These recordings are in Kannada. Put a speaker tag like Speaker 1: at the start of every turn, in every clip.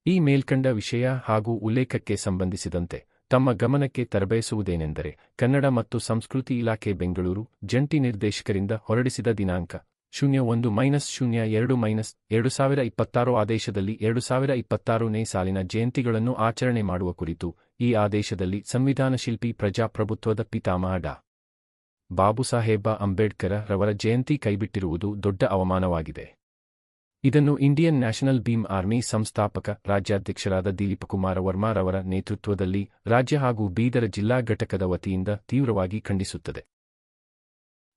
Speaker 1: ಈ ಮೇಲ್ಕಂಡ ವಿಷಯ ಹಾಗೂ ಉಲ್ಲೇಖಕ್ಕೆ ಸಂಬಂಧಿಸಿದಂತೆ ತಮ್ಮ ಗಮನಕ್ಕೆ ತರಬಯಸುವುದೇನೆಂದರೆ, ಕನ್ನಡ ಮತ್ತು ಸಂಸ್ಕೃತಿ ಇಲಾಖೆ ಬೆಂಗಳೂರು ಜಂಟಿ ನಿರ್ದೇಶಕರಿಂದ ಹೊರಡಿಸಿದ ದಿನಾಂಕ 01-02-2026 ಆದೇಶದಲ್ಲಿ 2026ನೇ ಸಾಲಿನ ಜಯಂತಿಗಳನ್ನು ಆಚರಣೆ ಮಾಡುವ ಕುರಿತು. ಈ ಆದೇಶದಲ್ಲಿ ಸಂವಿಧಾನ ಶಿಲ್ಪಿ ಪ್ರಜಾಪ್ರಭುತ್ವದ ಪಿತಾಮಹ ಡಾ. ಬಾಬುಸಾಹೇಬ ಅಂಬೇಡ್ಕರ್ ರವರ ಜಯಂತಿ ಕೈಬಿಟ್ಟಿರುವುದು ದೊಡ್ಡ ಅವಮಾನವಾಗಿದೆ. ಇದನ್ನು ಇಂಡಿಯನ್ ನ್ಯಾಷನಲ್ ಭೀಮ್ ಆರ್ಮಿ ಸಂಸ್ಥಾಪಕ ರಾಜ್ಯಾಧ್ಯಕ್ಷರಾದ ದಿಲೀಪಕುಮಾರ ವರ್ಮಾ ರವರ ನೇತೃತ್ವದಲ್ಲಿ ರಾಜ್ಯ ಹಾಗೂ ಬೀದರ ಜಿಲ್ಲಾ ಘಟಕದ ವತಿಯಿಂದ ತೀವ್ರವಾಗಿ ಖಂಡಿಸುತ್ತದೆ.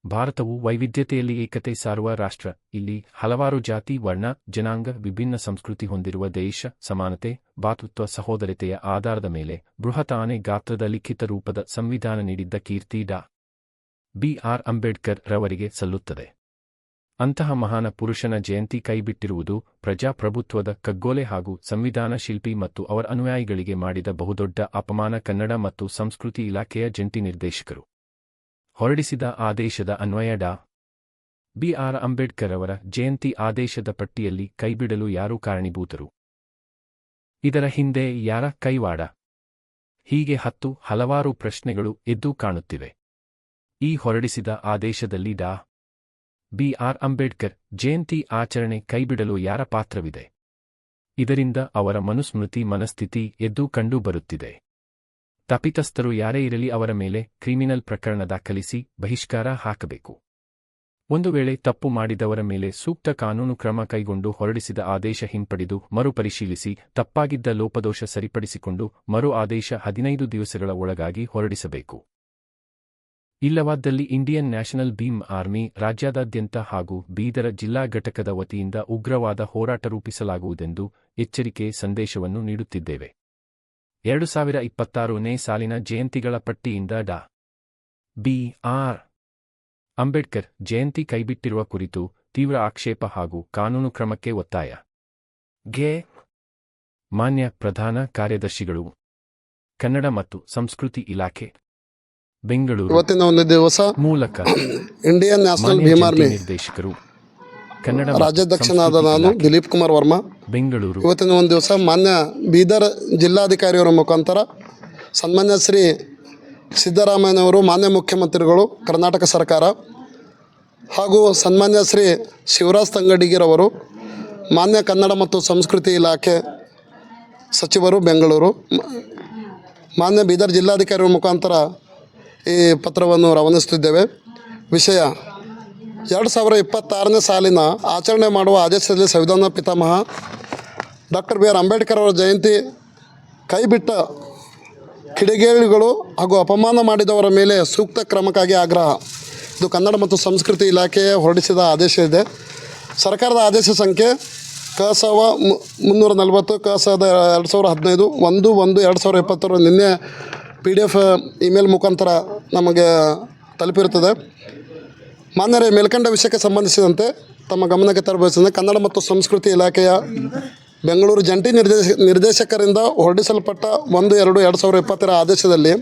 Speaker 1: ಭಾರತವು ವೈವಿಧ್ಯತೆಯಲ್ಲಿ ಏಕತೆ ಸಾರುವ ರಾಷ್ಟ್ರ. ಇಲ್ಲಿ ಹಲವಾರು ಜಾತಿ, ವರ್ಣ, ಜನಾಂಗ, ವಿಭಿನ್ನ ಸಂಸ್ಕೃತಿ ಹೊಂದಿರುವ ದೇಶ. ಸಮಾನತೆ, ಭ್ರಾತೃತ್ವ, ಸಹೋದರತೆಯ ಆಧಾರದ ಮೇಲೆ ಬೃಹತ್ ಆನೆ ಗಾತ್ರದ ಲಿಖಿತ ರೂಪದ ಸಂವಿಧಾನ ನೀಡಿದ್ದ ಕೀರ್ತಿ ಡಾ. ಬಿ.ಆರ್. ಅಂಬೇಡ್ಕರ್ ರವರಿಗೆ ಸಲ್ಲುತ್ತದೆ. ಅಂತಹ ಮಹಾನ ಪುರುಷನ ಜಯಂತಿ ಕೈಬಿಟ್ಟಿರುವುದು ಪ್ರಜಾಪ್ರಭುತ್ವದ ಕಗ್ಗೊಲೆ ಹಾಗೂ ಸಂವಿಧಾನ ಶಿಲ್ಪಿ ಮತ್ತು ಅವರ ಅನುಯಾಯಿಗಳಿಗೆ ಮಾಡಿದ ಬಹುದೊಡ್ಡ ಅಪಮಾನ. ಕನ್ನಡ ಮತ್ತು ಸಂಸ್ಕೃತಿ ಇಲಾಖೆಯ ಜಂಟಿ ನಿರ್ದೇಶಕರು ಹೊರಡಿಸಿದ ಆದೇಶದ ಅನ್ವಯ ಡಾ. ಬಿ.ಆರ್. ಅಂಬೇಡ್ಕರ್ ಅವರ ಜಯಂತಿ ಆದೇಶದ ಪಟ್ಟಿಯಲ್ಲಿ ಕೈಬಿಡಲು ಯಾರು ಕಾರಣೀಭೂತರು? ಇದರ ಹಿಂದೆ ಯಾರ ಕೈವಾಡ? ಹೀಗೆ ಹಲವಾರು ಪ್ರಶ್ನೆಗಳು ಎದ್ದು ಕಾಣುತ್ತಿವೆ. ಈ ಹೊರಡಿಸಿದ ಆದೇಶದಲ್ಲಿ ಡಾ. ಬಿ.ಆರ್. ಅಂಬೇಡ್ಕರ್ ಜಯಂತಿ ಆಚರಣೆ ಕೈಬಿಡಲು ಯಾರ ಪಾತ್ರವಿದೆ? ಇದರಿಂದ ಅವರ ಮನಸ್ಥಿತಿ ಎದ್ದು ಕಂಡು ಬರುತ್ತಿದೆ. ತಪ್ಪಿತಸ್ಥರು ಯಾರೇ ಇರಲಿ ಅವರ ಮೇಲೆ ಕ್ರಿಮಿನಲ್ ಪ್ರಕರಣ ದಾಖಲಿಸಿ ಬಹಿಷ್ಕಾರ ಹಾಕಬೇಕು. ಒಂದು ವೇಳೆ ತಪ್ಪು ಮಾಡಿದವರ ಮೇಲೆ ಸೂಕ್ತ ಕಾನೂನು ಕ್ರಮ ಕೈಗೊಂಡು ಹೊರಡಿಸಿದ ಆದೇಶ ಹಿಂಪಡೆದು ಮರುಪರಿಶೀಲಿಸಿ ತಪ್ಪಾಗಿದ್ದ ಲೋಪದೋಷ ಸರಿಪಡಿಸಿಕೊಂಡು ಮರು ಆದೇಶ 15 ದಿವಸಗಳ ಒಳಗಾಗಿ ಹೊರಡಿಸಬೇಕು. ಇಲ್ಲವಾದಲ್ಲಿ ಇಂಡಿಯನ್ ನ್ಯಾಷನಲ್ ಭೀಮ್ ಆರ್ಮಿ ರಾಜ್ಯಾದ್ಯಂತ ಹಾಗೂ ಬೀದರ ಜಿಲ್ಲಾ ಘಟಕದ ವತಿಯಿಂದ ಉಗ್ರವಾದ ಹೋರಾಟ ರೂಪಿಸಲಾಗುವುದೆಂದು ಎಚ್ಚರಿಕೆ ಸಂದೇಶವನ್ನು ನೀಡುತ್ತಿದ್ದೇವೆ. 2026ನೇ ಸಾಲಿನ ಜಯಂತಿಗಳ ಪಟ್ಟಿಯಿಂದ ಡಾ. ಬಿ.ಆರ್. ಅಂಬೇಡ್ಕರ್ ಜಯಂತಿ ಕೈಬಿಟ್ಟಿರುವ ಕುರಿತು ತೀವ್ರ ಆಕ್ಷೇಪ ಹಾಗೂ ಕಾನೂನು ಕ್ರಮಕ್ಕೆ ಒತ್ತಾಯ. ಮಾನ್ಯ ಪ್ರಧಾನ ಕಾರ್ಯದರ್ಶಿಗಳು, ಕನ್ನಡ ಮತ್ತು ಸಂಸ್ಕೃತಿ ಇಲಾಖೆ, ಬೆಂಗಳೂರು
Speaker 2: ಇವತ್ತಿನ ಒಂದು ದಿವಸ
Speaker 1: ಮೂಲಕ
Speaker 2: ಇಂಡಿಯನ್ ನ್ಯಾಷನಲ್ ಭೀಮ್ ಆರ್ಮಿ
Speaker 1: ನಿರ್ದೇಶಕರು, ಕನ್ನಡ
Speaker 2: ರಾಜ್ಯಾಧ್ಯಕ್ಷನಾದ ನಾನು ದಿಲೀಪ್ ಕುಮಾರ್ ವರ್ಮಾ
Speaker 1: ಬೆಂಗಳೂರು
Speaker 2: ಇವತ್ತಿನ ಒಂದು ದಿವಸ ಮಾನ್ಯ ಬೀದರ್ ಜಿಲ್ಲಾಧಿಕಾರಿಯವರ ಮುಖಾಂತರ ಸನ್ಮಾನ್ಯ ಶ್ರೀ ಸಿದ್ದರಾಮಯ್ಯನವರು, ಮಾನ್ಯ ಮುಖ್ಯಮಂತ್ರಿಗಳು ಕರ್ನಾಟಕ ಸರ್ಕಾರ, ಹಾಗೂ ಸನ್ಮಾನ್ಯ ಶ್ರೀ ಶಿವರಾಜ್ ತಂಗಡಗಿರವರು, ಮಾನ್ಯ ಕನ್ನಡ ಮತ್ತು ಸಂಸ್ಕೃತಿ ಇಲಾಖೆ ಸಚಿವರು ಬೆಂಗಳೂರು, ಮಾನ್ಯ ಬೀದರ್ ಜಿಲ್ಲಾಧಿಕಾರಿಯವರ ಮುಖಾಂತರ ಈ ಪತ್ರವನ್ನು ರವಾನಿಸುತ್ತಿದ್ದೇವೆ. ವಿಷಯ 2026ನೇ ಸಾಲಿನ ಆಚರಣೆ ಮಾಡುವ ಆದೇಶದಲ್ಲಿ ಸಂವಿಧಾನ ಪಿತಾಮಹ ಡಾಕ್ಟರ್ ಬಿ.ಆರ್. ಅಂಬೇಡ್ಕರ್ ಅವರ ಜಯಂತಿ ಕೈಬಿಟ್ಟ ಕಿಡಿಗೇಡಿಗಳು ಹಾಗೂ ಅಪಮಾನ ಮಾಡಿದವರ ಮೇಲೆ ಸೂಕ್ತ ಕ್ರಮಕ್ಕಾಗಿ ಆಗ್ರಹ. ಇದು ಕನ್ನಡ ಮತ್ತು ಸಂಸ್ಕೃತಿ ಇಲಾಖೆಯ ಹೊರಡಿಸಿದ ಆದೇಶ ಇದೆ. ಸರ್ಕಾರದ ಆದೇಶ ಸಂಖ್ಯೆ ಕ.ಸ.ವ 340 ಕ.ಸ.ದ 2015 1/1/2026 ನಿನ್ನೆ PDF ಇಮೇಲ್ ಮುಖಾಂತರ ನಮಗೆ ತಲುಪಿರುತ್ತದೆ. ಮಾನ್ಯರೇ, ಮೇಲ್ಕಂಡ ವಿಷಯಕ್ಕೆ ಸಂಬಂಧಿಸಿದಂತೆ ತಮ್ಮ ಗಮನಕ್ಕೆ ತರಬಯಸಿದ ಕನ್ನಡ ಮತ್ತು ಸಂಸ್ಕೃತಿ ಇಲಾಖೆಯ ಬೆಂಗಳೂರು ಜಂಟಿ ನಿರ್ದೇಶಕರಿಂದ ಹೊರಡಿಸಲ್ಪಟ್ಟ 1/2/2026 ಆದೇಶದಲ್ಲಿ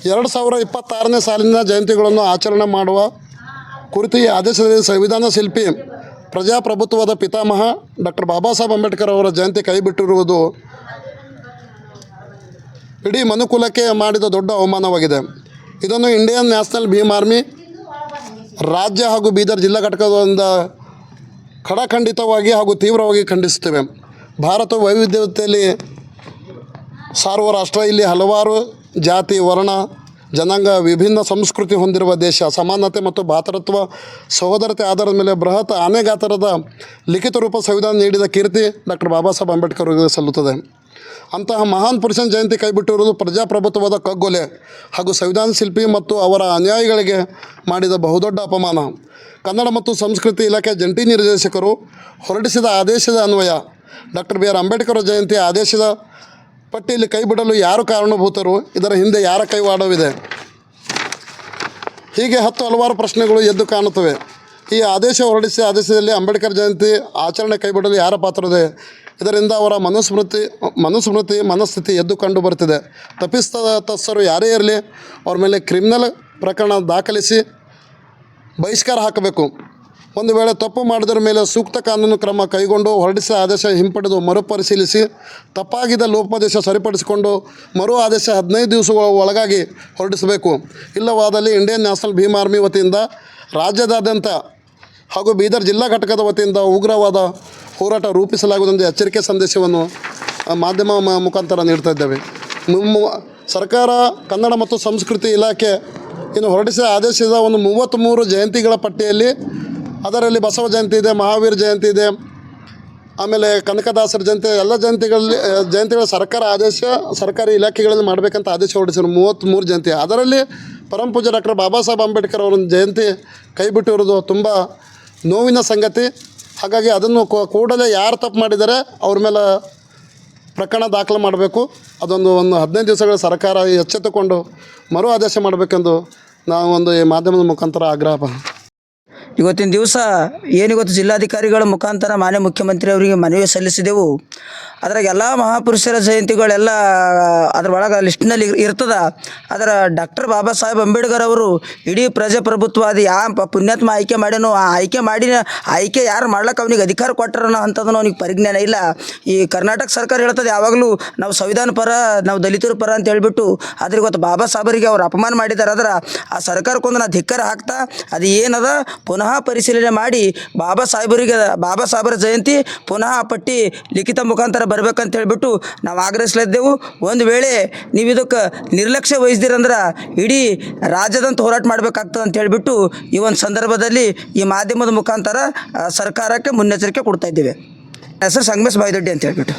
Speaker 2: 2026ನೇ ಸಾಲಿನ ಜಯಂತಿಗಳನ್ನು ಆಚರಣೆ ಮಾಡುವ ಕುರಿತು ಈ ಆದೇಶದಲ್ಲಿ ಸಂವಿಧಾನ ಶಿಲ್ಪಿ ಪ್ರಜಾಪ್ರಭುತ್ವದ ಪಿತಾಮಹ ಡಾಕ್ಟರ್ ಬಾಬಾ ಸಾಹೇಬ್ ಅಂಬೇಡ್ಕರ್ ಅವರ ಜಯಂತಿ ಕೈಬಿಟ್ಟಿರುವುದು ಇಡೀ ಮನುಕುಲಕ್ಕೆ ಮಾಡಿದ ದೊಡ್ಡ ಅವಮಾನವಾಗಿದೆ. ಇದನ್ನು ಇಂಡಿಯನ್ ನ್ಯಾಷನಲ್ ಭೀಮ್ ಆರ್ಮಿ ರಾಜ್ಯ ಹಾಗೂ ಬೀದರ್ ಜಿಲ್ಲಾ ಘಟಕದಿಂದ ಖಡಾಖಂಡಿತವಾಗಿ ಹಾಗೂ ತೀವ್ರವಾಗಿ ಖಂಡಿಸುತ್ತೇವೆ. ಭಾರತ ವೈವಿಧ್ಯತೆಯಲ್ಲಿ ಸಾರುವ ರಾಷ್ಟ್ರ. ಇಲ್ಲಿ ಹಲವಾರು ಜಾತಿ, ವರ್ಣ, ಜನಾಂಗ, ವಿಭಿನ್ನ ಸಂಸ್ಕೃತಿ ಹೊಂದಿರುವ ದೇಶ. ಸಮಾನತೆ ಮತ್ತು ಭ್ರಾತೃತ್ವ, ಸಹೋದರತೆ ಆಧಾರದ ಮೇಲೆ ಬೃಹತ್ ಆನೆ ಗಾತ್ರದ ಲಿಖಿತ ರೂಪ ಸಂವಿಧಾನ ನೀಡಿದ ಕೀರ್ತಿ ಡಾಕ್ಟರ್ ಬಾಬಾ ಸಾಹೇಬ್ ಅಂಬೇಡ್ಕರ್ ಅವರಿಗೆ ಸಲ್ಲುತ್ತದೆ. ಅಂತಹ ಮಹಾನ್ ಪುರುಷನ ಜಯಂತಿ ಕೈಬಿಟ್ಟಿರುವುದು ಪ್ರಜಾಪ್ರಭುತ್ವದ ಕಗ್ಗೊಲೆ ಹಾಗೂ ಸಂವಿಧಾನ ಶಿಲ್ಪಿ ಮತ್ತು ಅವರ ಅನುಯಾಯಿಗಳಿಗೆ ಮಾಡಿದ ಬಹುದೊಡ್ಡ ಅಪಮಾನ. ಕನ್ನಡ ಮತ್ತು ಸಂಸ್ಕೃತಿ ಇಲಾಖೆ ಜಂಟಿ ನಿರ್ದೇಶಕರು ಹೊರಡಿಸಿದ ಆದೇಶದ ಅನ್ವಯ ಡಾಕ್ಟರ್ ಬಿ.ಆರ್. ಅಂಬೇಡ್ಕರ್ ಜಯಂತಿ ಆದೇಶದ ಪಟ್ಟಿಯಲ್ಲಿ ಕೈಬಿಡಲು ಯಾರು ಕಾರಣಭೂತರು? ಇದರ ಹಿಂದೆ ಯಾರ ಕೈವಾಡವಿದೆ? ಹೀಗೆ ಹಲವಾರು ಪ್ರಶ್ನೆಗಳು ಎದ್ದು ಕಾಣುತ್ತವೆ. ಈ ಆದೇಶ ಹೊರಡಿಸಿದ ಆದೇಶದಲ್ಲಿ ಅಂಬೇಡ್ಕರ್ ಜಯಂತಿ ಆಚರಣೆ ಕೈಬಿಡಲು ಯಾರ ಪಾತ್ರವಿದೆ? ಇದರಿಂದ ಅವರ ಮನಸ್ಥಿತಿ ಎದ್ದು ಕಂಡು ಬರುತ್ತಿದೆ. ತಪ್ಪಿತಸ್ಥರು ಯಾರೇ ಇರಲಿ ಅವ್ರ ಮೇಲೆ ಕ್ರಿಮಿನಲ್ ಪ್ರಕರಣ ದಾಖಲಿಸಿ ಬಹಿಷ್ಕಾರ ಹಾಕಬೇಕು. ಒಂದು ವೇಳೆ ತಪ್ಪು ಮಾಡಿದರ ಮೇಲೆ ಸೂಕ್ತ ಕಾನೂನು ಕ್ರಮ ಕೈಗೊಂಡು ಹೊರಡಿಸಿದ ಆದೇಶ ಹಿಂಪಡೆದು ಮರುಪರಿಶೀಲಿಸಿ ತಪ್ಪಾಗಿದ್ದ ಲೋಪದೇಶ ಸರಿಪಡಿಸಿಕೊಂಡು ಮರು ಆದೇಶ 15 ದಿವಸಗಳ ಒಳಗಾಗಿ ಹೊರಡಿಸಬೇಕು. ಇಲ್ಲವಾದಲ್ಲಿ ಇಂಡಿಯನ್ ನ್ಯಾಷನಲ್ ಭೀಮ್ ಆರ್ಮಿ ವತಿಯಿಂದ ರಾಜ್ಯದಾದ್ಯಂತ ಹಾಗೂ ಬೀದರ್ ಜಿಲ್ಲಾ ಘಟಕದ ವತಿಯಿಂದ ಉಗ್ರವಾದ ಹೋರಾಟ ರೂಪಿಸಲಾಗುವುದೆಂದು ಎಚ್ಚರಿಕೆ ಸಂದೇಶವನ್ನು ಮಾಧ್ಯಮ ಮುಖಾಂತರ ನೀಡ್ತಾ ಇದ್ದೇವೆ. ಸರ್ಕಾರ ಕನ್ನಡ ಮತ್ತು ಸಂಸ್ಕೃತಿ ಇಲಾಖೆ ಇನ್ನು ಹೊರಡಿಸಿದ ಆದೇಶದ ಒಂದು 33 ಜಯಂತಿಗಳ ಪಟ್ಟಿಯಲ್ಲಿ ಅದರಲ್ಲಿ ಬಸವ ಜಯಂತಿ ಇದೆ, ಮಹಾವೀರ ಜಯಂತಿ ಇದೆ, ಆಮೇಲೆ ಕನಕದಾಸರ ಜಯಂತಿ, ಎಲ್ಲ ಜಯಂತಿಗಳ ಸರ್ಕಾರ ಆದೇಶ ಸರ್ಕಾರಿ ಇಲಾಖೆಗಳಲ್ಲಿ ಮಾಡಬೇಕಂತ ಆದೇಶ ಹೊರಡಿಸಿದ್ರು 33 ಜಯಂತಿ. ಅದರಲ್ಲಿ ಪರಮಪೂಜ್ಯ ಡಾಕ್ಟರ್ ಬಾಬಾ ಸಾಹೇಬ್ ಅಂಬೇಡ್ಕರ್ ಅವರ ಜಯಂತಿ ಕೈ ಬಿಟ್ಟಿರೋದು ತುಂಬ ನೋವಿನ ಸಂಗತಿ. ಹಾಗಾಗಿ ಅದನ್ನು ಕೂಡಲೇ ಯಾರು ತಪ್ಪು ಮಾಡಿದ್ದಾರೆ ಅವ್ರ ಮೇಲೆ ಪ್ರಕರಣ ದಾಖಲು ಮಾಡಬೇಕು. ಅದೊಂದು 15 ದಿವಸಗಳ ಸರ್ಕಾರ ಎಚ್ಚೆತ್ತುಕೊಂಡು ಮರು ಆದೇಶ ಮಾಡಬೇಕೆಂದು ನಾವು ಒಂದು ಈ ಮಾಧ್ಯಮದ ಮುಖಾಂತರ ಆಗ್ರಹ.
Speaker 3: ಇವತ್ತಿನ ದಿವಸ ಏನಿವತ್ತು ಜಿಲ್ಲಾಧಿಕಾರಿಗಳ ಮುಖಾಂತರ ಮಾನ್ಯ ಮುಖ್ಯಮಂತ್ರಿ ಅವರಿಗೆ ಮನವಿ ಸಲ್ಲಿಸಿದೆವು. ಅದ್ರಾಗ ಎಲ್ಲ ಮಹಾಪುರುಷರ ಜಯಂತಿಗಳೆಲ್ಲ ಅದ್ರ ಒಳಗೆ ಲಿಸ್ಟ್ನಲ್ಲಿ ಇರ್ತದೆ. ಅದರ ಡಾಕ್ಟರ್ ಬಾಬಾ ಸಾಹೇಬ್ ಅಂಬೇಡ್ಕರ್ ಅವರು ಇಡೀ ಪ್ರಜಾಪ್ರಭುತ್ವ ಅದು ಯಾವ ಪುಣ್ಯಾತ್ಮ ಆಯ್ಕೆ ಮಾಡ್ಯಾನೋ ಆ ಆಯ್ಕೆ ಯಾರು ಮಾಡ್ಲಿಕ್ಕೆ ಅವನಿಗೆ ಅಧಿಕಾರ ಕೊಟ್ಟರನೋ ಅಂಥದ್ದನ್ನು ಅವನಿಗೆ ಪರಿಜ್ಞಾನ ಇಲ್ಲ. ಈ ಕರ್ನಾಟಕ ಸರ್ಕಾರ ಹೇಳ್ತದೆ ಯಾವಾಗಲೂ ನಾವು ಸಂವಿಧಾನ ಪರ, ನಾವು ದಲಿತರ ಪರ ಅಂತ ಹೇಳ್ಬಿಟ್ಟು, ಆದ್ರೆ ಇವತ್ತು ಬಾಬಾ ಸಾಹೇಬರಿಗೆ ಅವ್ರು ಅಪಮಾನ ಮಾಡಿದ್ದಾರೆ. ಅದರ ಆ ಸರ್ಕಾರಕ್ಕೊಂದು ನಾ ಧಿಕ್ಕಾರ ಹಾಕ್ತಾ ಅದು ಏನದ ಪುನಃ ಪರಿಶೀಲನೆ ಮಾಡಿ ಬಾಬಾ ಸಾಹೇಬರ ಜಯಂತಿ ಪುನಃ ಆ ಪಟ್ಟಿ ಲಿಖಿತ ಮುಖಾಂತರ ಬರಬೇಕಂತ ಹೇಳ್ಬಿಟ್ಟು ನಾವು ಆಗ್ರಹಿಸ್ಲಿದ್ದೆವು. ಒಂದು ವೇಳೆ ನೀವು ಇದಕ್ಕೆ ನಿರ್ಲಕ್ಷ್ಯ ವಹಿಸ್ದಿರಂದ್ರೆ ಇಡೀ ರಾಜ್ಯದಂತ ಹೋರಾಟ ಮಾಡಬೇಕಾಗ್ತದೆ ಅಂತ ಹೇಳಿಬಿಟ್ಟು ಈ ಒಂದು ಸಂದರ್ಭದಲ್ಲಿ ಈ ಮಾಧ್ಯಮದ ಮುಖಾಂತರ ಸರ್ಕಾರಕ್ಕೆ ಮುನ್ನೆಚ್ಚರಿಕೆ ಕೊಡ್ತಾ ಇದ್ದೇವೆ. ಹೆಸರು ಸಂಗಮೇಶ್ ಬಾಯಿದೊಡ್ಡಿ ಅಂತ ಹೇಳ್ಬಿಟ್ಟು.